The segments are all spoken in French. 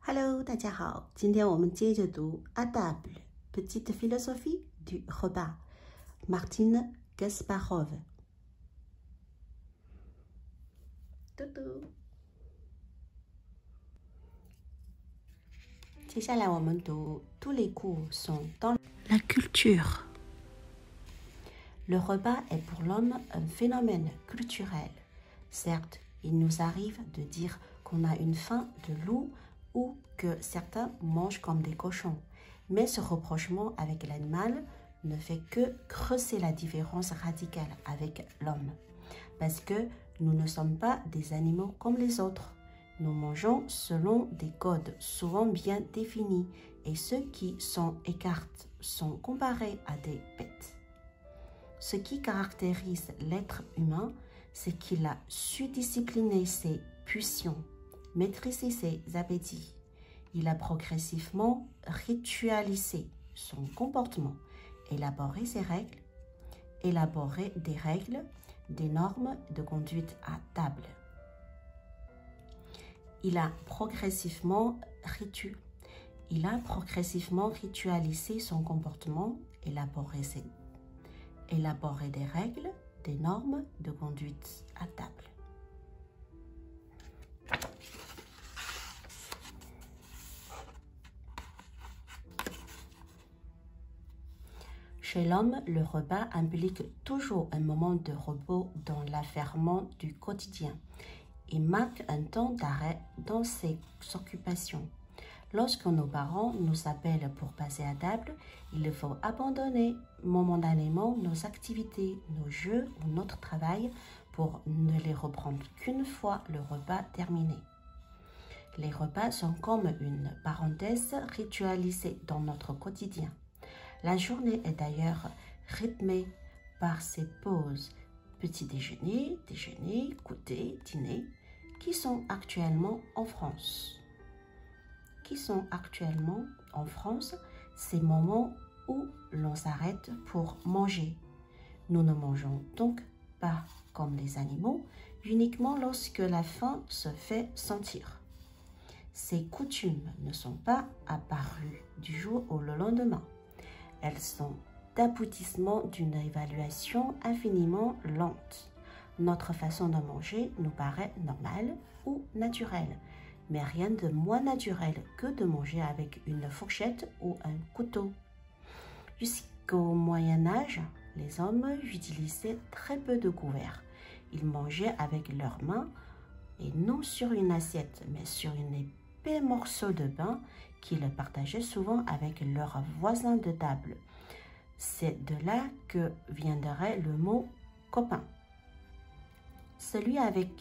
Hello， 大家好，今天我们接着读 À table, petite philosophie du repas, Martine Gasparov。嘟嘟。接下来我们读 Tous les coups sont dans la culture. Le repas est pour l'homme un phénomène culturel. Certes, il nous arrive de dire qu'on a une faim de loup ou que certains mangent comme des cochons. Mais ce rapprochement avec l'animal ne fait que creuser la différence radicale avec l'homme. Parce que nous ne sommes pas des animaux comme les autres. Nous mangeons selon des codes souvent bien définis et ceux qui s'en écartent sont comparés à des bêtes. Ce qui caractérise l'être humain, c'est qu'il a su discipliner ses pulsions, maîtriser ses appétits. Il a progressivement ritualisé son comportement, élaboré des règles, des normes de conduite à table. Il a progressivement ritualisé son comportement, élaboré des règles, des normes de conduite à table. Chez l'homme, le repas implique toujours un moment de repos dans l'affairement du quotidien et marque un temps d'arrêt dans ses occupations. Lorsque nos parents nous appellent pour passer à table, il faut abandonner momentanément nos activités, nos jeux ou notre travail pour ne les reprendre qu'une fois le repas terminé. Les repas sont comme une parenthèse ritualisée dans notre quotidien. La journée est d'ailleurs rythmée par ces pauses, petit déjeuner, déjeuner, goûter, dîner, qui sont actuellement en France, ces moments où l'on s'arrête pour manger. Nous ne mangeons donc pas comme les animaux, uniquement lorsque la faim se fait sentir. Ces coutumes ne sont pas apparues du jour au lendemain. Elles sont l'aboutissement d'une évaluation infiniment lente. Notre façon de manger nous paraît normale ou naturelle, mais rien de moins naturel que de manger avec une fourchette ou un couteau. Jusqu'au Moyen-Âge, les hommes utilisaient très peu de couverts. Ils mangeaient avec leurs mains et non sur une assiette, mais sur un épais morceau de pain qu'ils partageaient souvent avec leurs voisins de table. C'est de là que viendrait le mot copain. Celui avec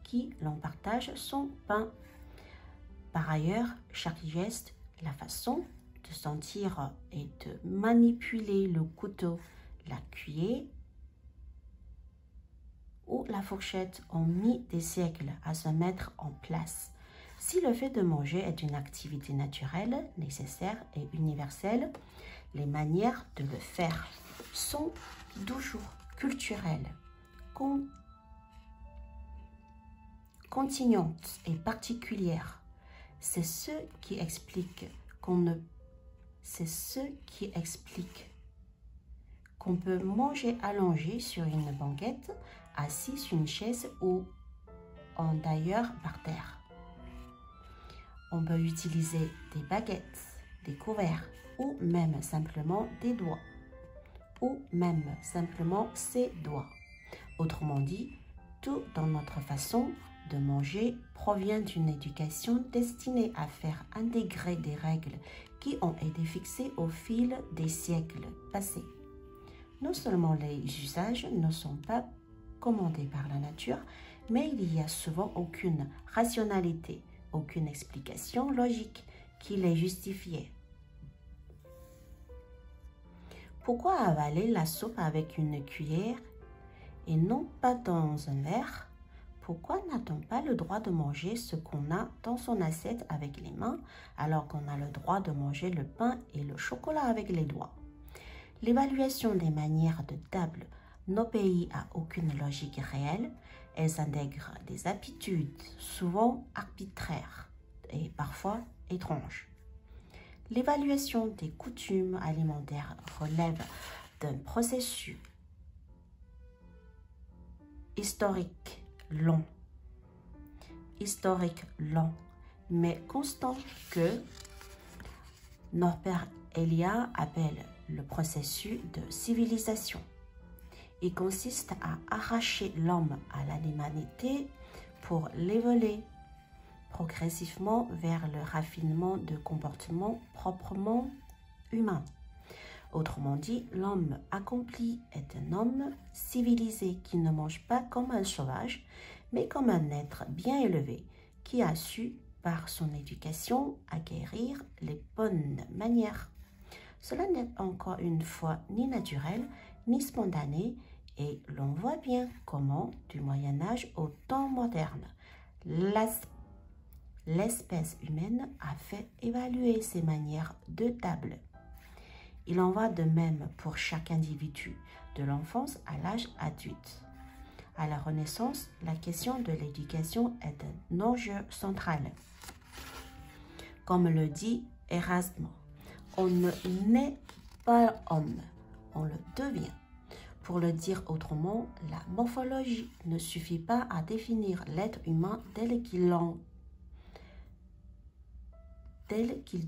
qui l'on partage son pain. Par ailleurs, chaque geste, la façon de sentir et de manipuler le couteau, la cuillère ou la fourchette ont mis des siècles à se mettre en place. Si le fait de manger est une activité naturelle, nécessaire et universelle, les manières de le faire sont toujours culturelles, continuantes et particulières. C'est ce qui explique qu'on peut manger allongé sur une banquette, assis sur une chaise ou en tailleur par terre. On peut utiliser des baguettes, des couverts ou même simplement des doigts, ou même simplement ses doigts. Autrement dit, tout dans notre façon de manger provient d'une éducation destinée à faire intégrer des règles qui ont été fixées au fil des siècles passés. Non seulement les usages ne sont pas commandés par la nature, mais il n'y a souvent aucune rationalité, aucune explication logique qui les justifiait. Pourquoi avaler la soupe avec une cuillère et non pas dans un verre? Pourquoi n'a-t-on pas le droit de manger ce qu'on a dans son assiette avec les mains alors qu'on a le droit de manger le pain et le chocolat avec les doigts? L'évaluation des manières de table n'obéit à aucune logique réelle. Elles intègrent des habitudes souvent arbitraires et parfois étranges. L'évaluation des coutumes alimentaires relève d'un processus historique lent, mais constant que Norbert Elias appelle le processus de civilisation. Il consiste à arracher l'homme à l'humanité pour l'évoluer progressivement vers le raffinement de comportements proprement humains. Autrement dit, l'homme accompli est un homme civilisé qui ne mange pas comme un sauvage, mais comme un être bien élevé qui a su, par son éducation, acquérir les bonnes manières. Cela n'est encore une fois ni naturel, ni spontané, et l'on voit bien comment, du Moyen-Âge au temps moderne, l'espèce humaine a fait évaluer ses manières de table. Il en va de même pour chaque individu, de l'enfance à l'âge adulte. À la Renaissance, la question de l'éducation est un enjeu central. Comme le dit Erasme, on ne naît pas homme, on le devient. Pour le dire autrement, la morphologie ne suffit pas à définir l'être humain tel qu'il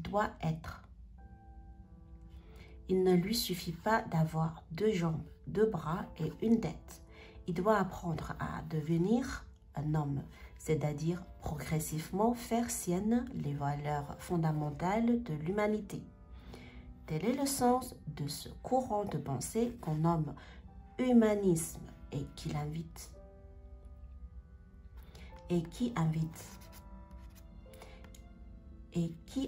doit être. Il ne lui suffit pas d'avoir 2 jambes, 2 bras et une tête. Il doit apprendre à devenir un homme, c'est-à-dire progressivement faire siennes les valeurs fondamentales de l'humanité. Tel est le sens de ce courant de pensée qu'on nomme humanisme et qui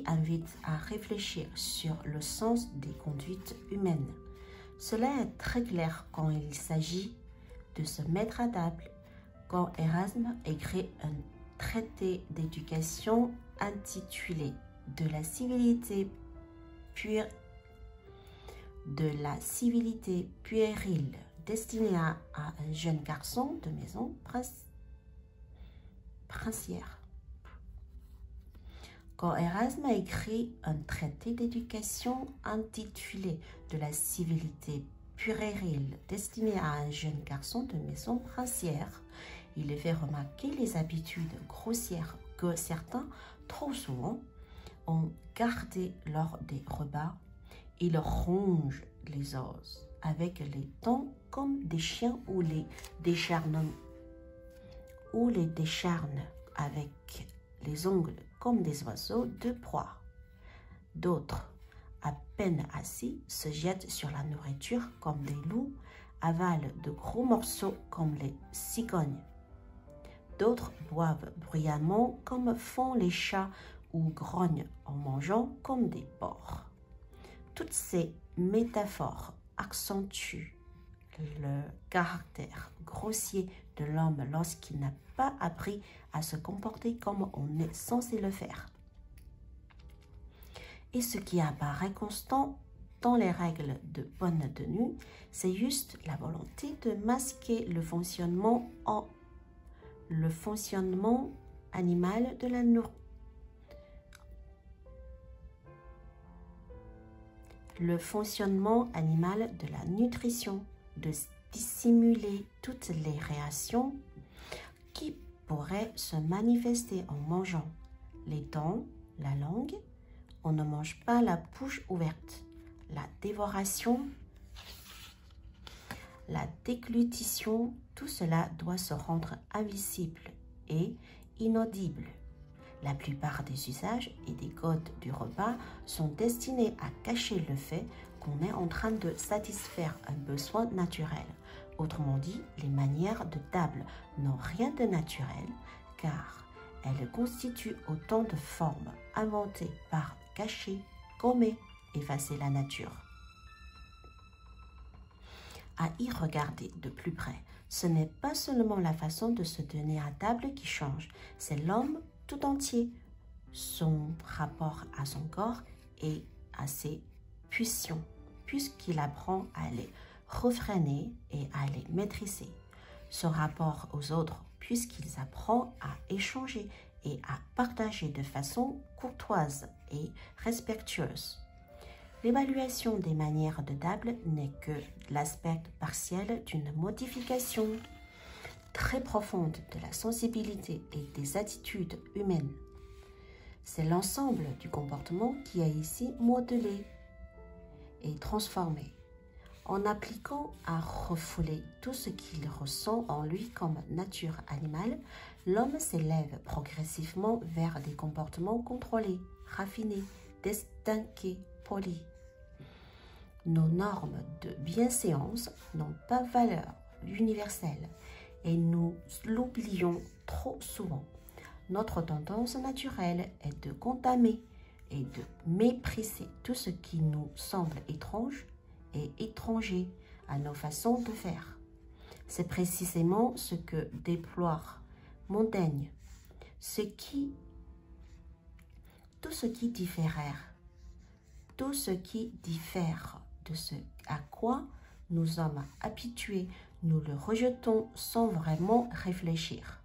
invite à réfléchir sur le sens des conduites humaines. Cela est très clair quand il s'agit de se mettre à table, quand Erasme écrit un traité d'éducation intitulé « De la civilité puérile destiné à un jeune garçon de maison princière. » Quand Erasme a écrit un traité d'éducation intitulé « De la civilité puérile destiné à un jeune garçon de maison princière », il fait remarquer les habitudes grossières que certains, trop souvent, ont gardées lors des repas. Ils rongent les os avec les dents comme des chiens ou les décharnent avec les ongles comme des oiseaux de proie. D'autres, à peine assis, se jettent sur la nourriture comme des loups, avalent de gros morceaux comme les cigognes. D'autres boivent bruyamment comme font les chats ou grognent en mangeant comme des porcs. Toutes ces métaphores accentuent le caractère grossier de l'homme lorsqu'il n'a pas appris à se comporter comme on est censé le faire. Et ce qui apparaît constant dans les règles de bonne tenue, c'est juste la volonté de masquer le fonctionnement animal de la nutrition, de dissimuler toutes les réactions qui pourraient se manifester en mangeant. Les dents, la langue, on ne mange pas la bouche ouverte. La dévoration, la déglutition, tout cela doit se rendre invisible et inaudible. La plupart des usages et des codes du repas sont destinés à cacher le fait qu'on est en train de satisfaire un besoin naturel. Autrement dit, les manières de table n'ont rien de naturel car elles constituent autant de formes inventées par cacher, gommer, effacer la nature. À y regarder de plus près, ce n'est pas seulement la façon de se tenir à table qui change, c'est l'homme tout entier, son rapport à son corps et à ses pulsions, puisqu'il apprend à les refréner et à les maîtriser. ce rapport aux autres puisqu'ils apprennent à échanger et à partager de façon courtoise et respectueuse. L'évaluation des manières de table n'est que l'aspect partiel d'une modification très profonde de la sensibilité et des attitudes humaines. C'est l'ensemble du comportement qui est ici modelé et transformé. En appliquant à refouler tout ce qu'il ressent en lui comme nature animale, l'homme s'élève progressivement vers des comportements contrôlés, raffinés, distingués, polis. Nos normes de bienséance n'ont pas valeur universelle et nous l'oublions trop souvent. Notre tendance naturelle est de condamner et de mépriser tout ce qui nous semble étrange et étranger à nos façons de faire. C'est précisément ce que déploie Montaigne. Tout ce qui diffère de ce à quoi nous sommes habitués, nous le rejetons sans vraiment réfléchir.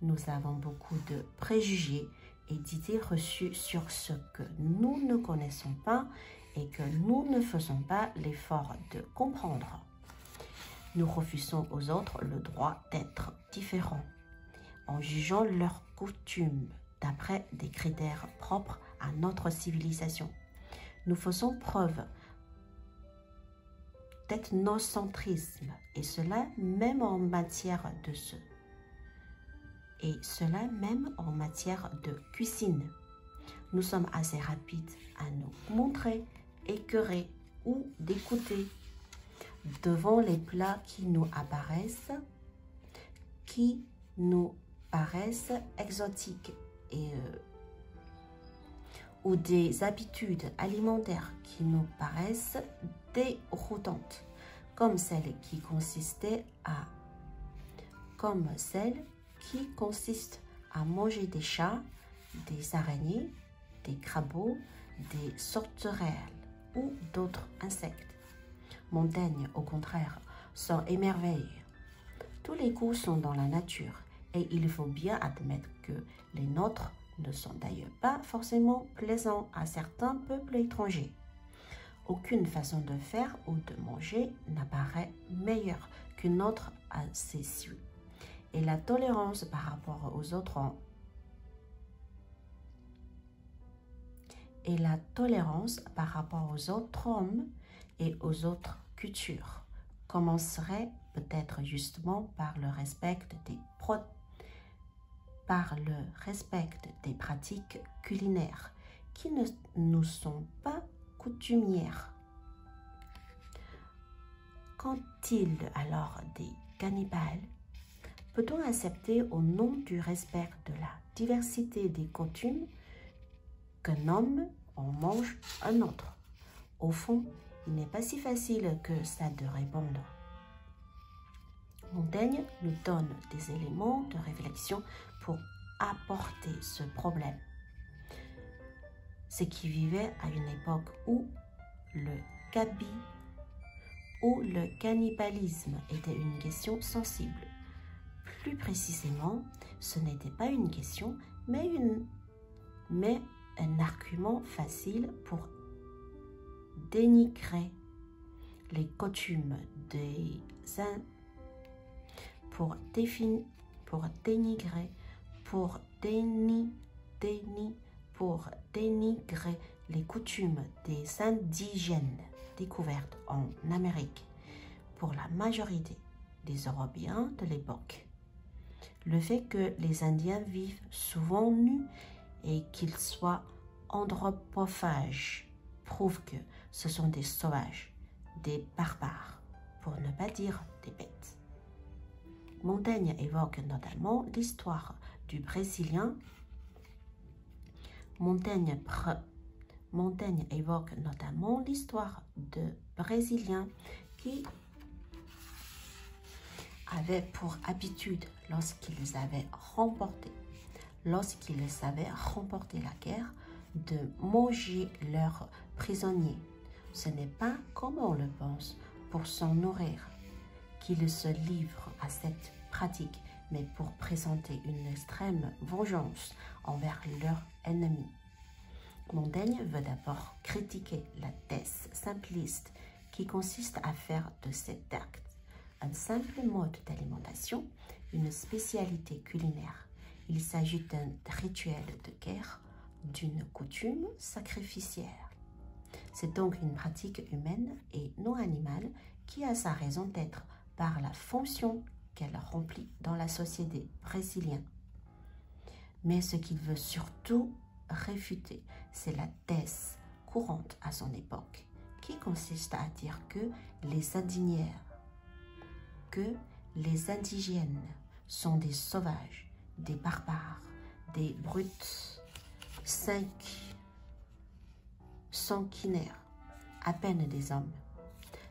Nous avons beaucoup de préjugés et d'idées reçues sur ce que nous ne connaissons pas et que nous ne faisons pas l'effort de comprendre. Nous refusons aux autres le droit d'être différents, en jugeant leurs coutumes d'après des critères propres à notre civilisation. Nous faisons preuve d'ethnocentrisme, et cela même en matière de cuisine. Nous sommes assez rapides à nous montrer écœurés ou d'écouter devant les plats qui nous paraissent exotiques ou des habitudes alimentaires qui nous paraissent déroutantes, comme celle qui consiste à manger des chats, des araignées, des crapauds, des sauterelles ou d'autres insectes. Montaigne, au contraire, s'en émerveille. Tous les goûts sont dans la nature et il faut bien admettre que les nôtres ne sont d'ailleurs pas forcément plaisants à certains peuples étrangers. Aucune façon de faire ou de manger n'apparaît meilleure qu'une autre à ses yeux. Et la tolérance par rapport aux autres hommes et aux autres cultures commencerait peut-être justement par le respect des pratiques culinaires qui ne nous sont pas coutumières. Qu'ont-ils alors des cannibales? Peut-on accepter au nom du respect de la diversité des coutumes qu'un homme en mange un autre? Au fond, il n'est pas si facile que ça de répondre. Montaigne nous donne des éléments de réflexion pour apporter ce problème. Ce qui vivait à une époque où le cannibalisme était une question sensible. Plus précisément, ce n'était pas une question, mais un argument facile pour dénigrer les coutumes les coutumes des indigènes découvertes en Amérique pour la majorité des Européens de l'époque. Le fait que les Indiens vivent souvent nus et qu'ils soient anthropophages prouve que ce sont des sauvages, des barbares, pour ne pas dire des bêtes. Montaigne évoque notamment l'histoire du Brésilien. Montaigne évoque notamment l'histoire de Brésiliens qui avaient pour habitude, lorsqu'ils avaient remporté la guerre, de manger leurs prisonniers. Ce n'est pas, comme on le pense, pour s'en nourrir qu'ils se livrent à cette pratique, mais pour présenter une extrême vengeance envers leur ennemi. Montaigne veut d'abord critiquer la thèse simpliste qui consiste à faire de cet acte un simple mode d'alimentation, une spécialité culinaire. Il s'agit d'un rituel de guerre, d'une coutume sacrificiaire. C'est donc une pratique humaine et non animale qui a sa raison d'être par la fonction qu'elle remplit dans la société brésilienne. Mais ce qu'il veut surtout réfuter, c'est la thèse courante à son époque, qui consiste à dire que les indigènes sont des sauvages, des barbares, des brutes, sanguinaires, à peine des hommes.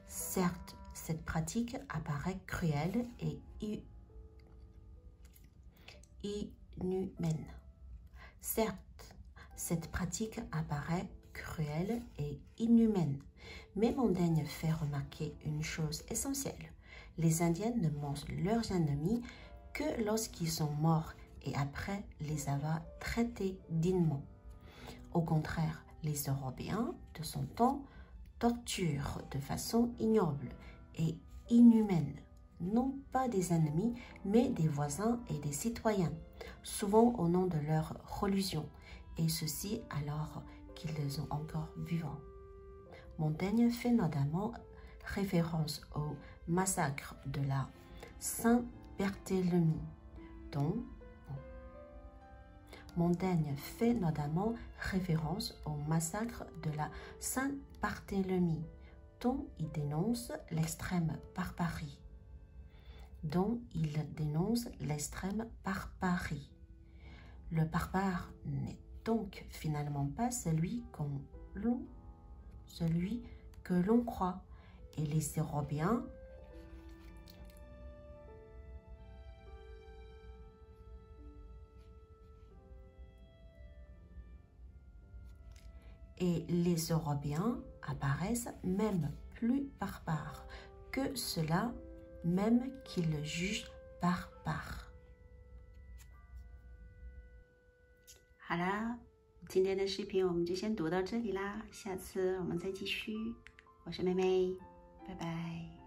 Certes, cette pratique apparaît cruelle et inhumaine. Certes, cette pratique apparaît cruelle et inhumaine, mais Montaigne fait remarquer une chose essentielle. Les Indiens ne mangent leurs ennemis que lorsqu'ils sont morts et après les avoir traités dignement. Au contraire, les Européens de son temps torturent de façon ignoble et inhumaine, non pas des ennemis, mais des voisins et des citoyens, souvent au nom de leur religion, et ceci alors qu'ils sont encore vivants. Montaigne fait notamment référence au massacre de la Saint-Barthélemy, dont Montaigne fait notamment référence au massacre de la Saint-Barthélemy, dont il dénonce l'extrême barbarie. Le barbare n'est donc finalement pas celui que l'on croit, et les Européens apparaissent même plus barbares que ceux-là même qu'ils le jugent barbare. 好啦，今天的视频我们就先读到这里啦，下次我们再继续。我是妹妹，拜拜。